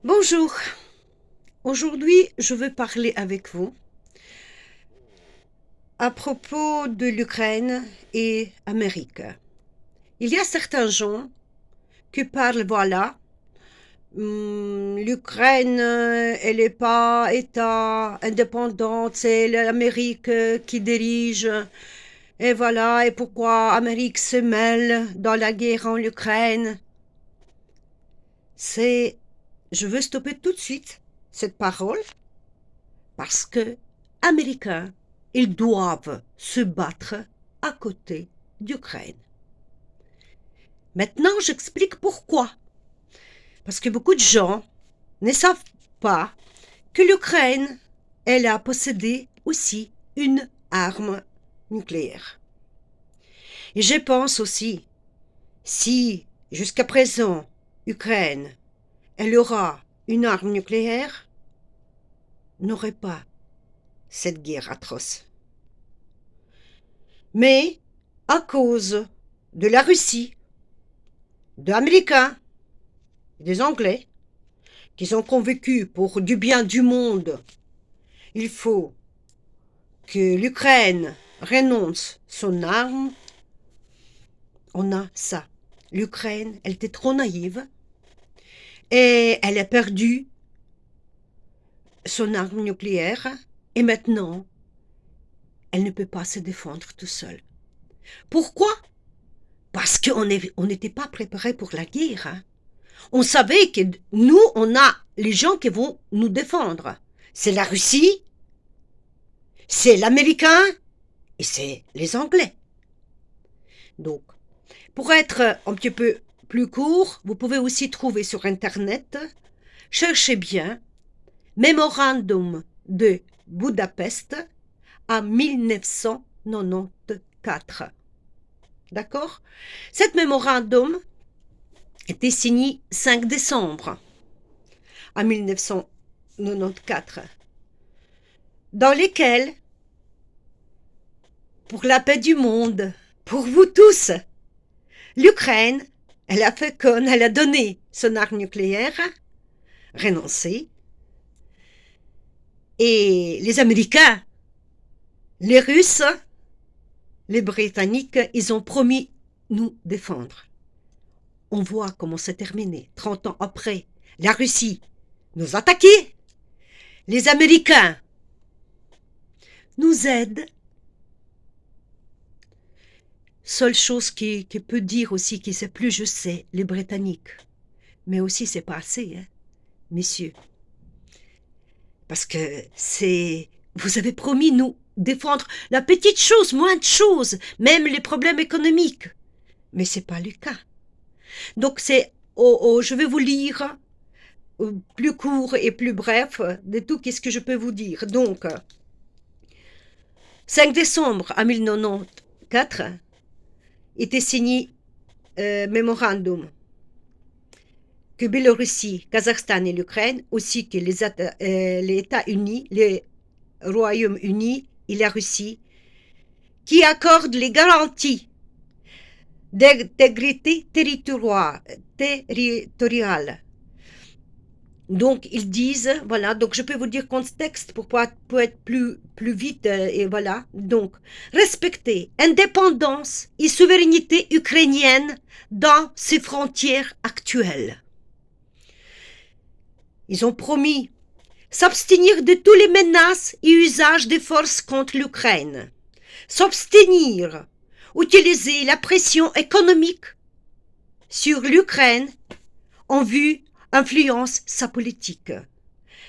Bonjour, aujourd'hui je veux parler avec vous à propos de l'Ukraine et Amérique. Il y a certains gens qui parlent, voilà, l'Ukraine, elle n'est pas État indépendant, c'est l'Amérique qui dirige, et voilà, et pourquoi l'Amérique se mêle dans la guerre en Ukraine. Je veux stopper tout de suite cette parole parce que Américains, ils doivent se battre à côté d'Ukraine. Maintenant, j'explique pourquoi. Parce que beaucoup de gens ne savent pas que l'Ukraine, elle a possédé aussi une arme nucléaire. Et je pense aussi, si jusqu'à présent, Ukraine, elle aura une arme nucléaire, n'aurait pas cette guerre atroce. Mais à cause de la Russie, des Américains, des Anglais, qui sont convaincus pour du bien du monde, il faut que l'Ukraine renonce son arme. On a ça. L'Ukraine, elle était trop naïve et elle a perdu son arme nucléaire et maintenant, elle ne peut pas se défendre tout seule. Pourquoi? Parce qu'on n'était pas préparé pour la guerre. Hein. On savait que nous, on a les gens qui vont nous défendre. C'est la Russie, c'est l'Américain et c'est les Anglais. Donc, pour être un petit peu plus court, vous pouvez aussi trouver sur Internet, cherchez bien, Mémorandum de Budapest en 1994. D'accord? Cette mémorandum était signé 5 décembre en 1994, dans lesquels, pour la paix du monde, pour vous tous, l'Ukraine, elle a fait comme elle a donné son arme nucléaire, renoncé, et les Américains, les Russes, les Britanniques, ils ont promis nous défendre. On voit comment c'est terminé. 30 ans après, la Russie nous attaquait, les Américains nous aident. Seule chose qui peut dire aussi qui sait plus, je sais, les Britanniques. Mais aussi, c'est pas assez, hein, messieurs. Parce que vous avez promis nous défendre la petite chose, moins de choses, même les problèmes économiques. Mais c'est pas le cas. Donc je vais vous lire plus court et plus bref de tout qu'est-ce que je peux vous dire. Donc, 5 décembre à 1994 était signé mémorandum que Biélorussie, Kazakhstan et l'Ukraine, ainsi que les États-Unis, le Royaume-Uni et la Russie, qui accordent les garanties d'intégrité territoriale. Donc, ils disent, voilà, donc je peux vous dire contexte pour être plus vite, et voilà. Donc, respecter indépendance et souveraineté ukrainienne dans ses frontières actuelles. Ils ont promis s'abstenir de toutes les menaces et usages de force contre l'Ukraine, s'abstenir, utiliser la pression économique sur l'Ukraine en vue influence sa politique.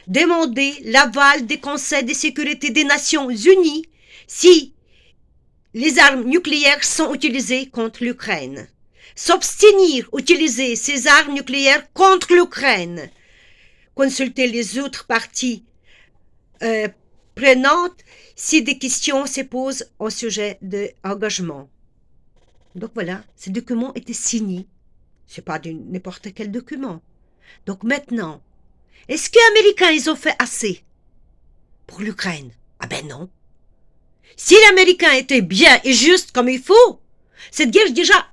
Demander l'aval des conseils de sécurité des Nations Unies si les armes nucléaires sont utilisées contre l'Ukraine. S'abstenir d'utiliser ces armes nucléaires contre l'Ukraine. Consulter les autres parties prenantes si des questions se posent au sujet d'engagement. Donc voilà, ce document était signé. Ce n'est pas n'importe quel document. Donc maintenant, est-ce que les Américains, ils ont fait assez pour l'Ukraine? Ah ben non. Si les Américains étaient bien et justes comme il faut, cette guerre déjà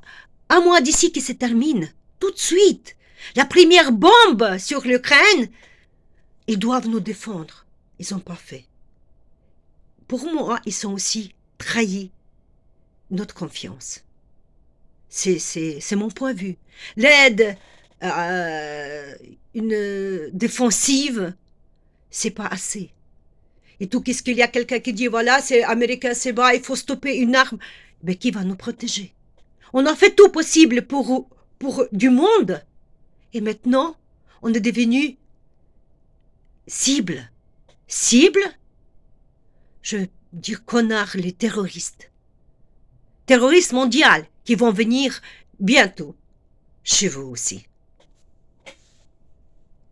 un mois d'ici qui se termine, tout de suite. La première bombe sur l'Ukraine, ils doivent nous défendre. Ils n'ont pas fait. Pour moi, ils ont aussi trahi notre confiance. C'est mon point de vue. L'aide, une défensive, c'est pas assez. Et tout, qu'est-ce qu'il y a quelqu'un qui dit, voilà, c'est américain, c'est bas, il faut stopper une arme. Mais qui va nous protéger? On a fait tout possible pour du monde. Et maintenant, on est devenu cible. Cible, je veux dire connard, les terroristes. Terroristes mondiaux qui vont venir bientôt chez vous aussi.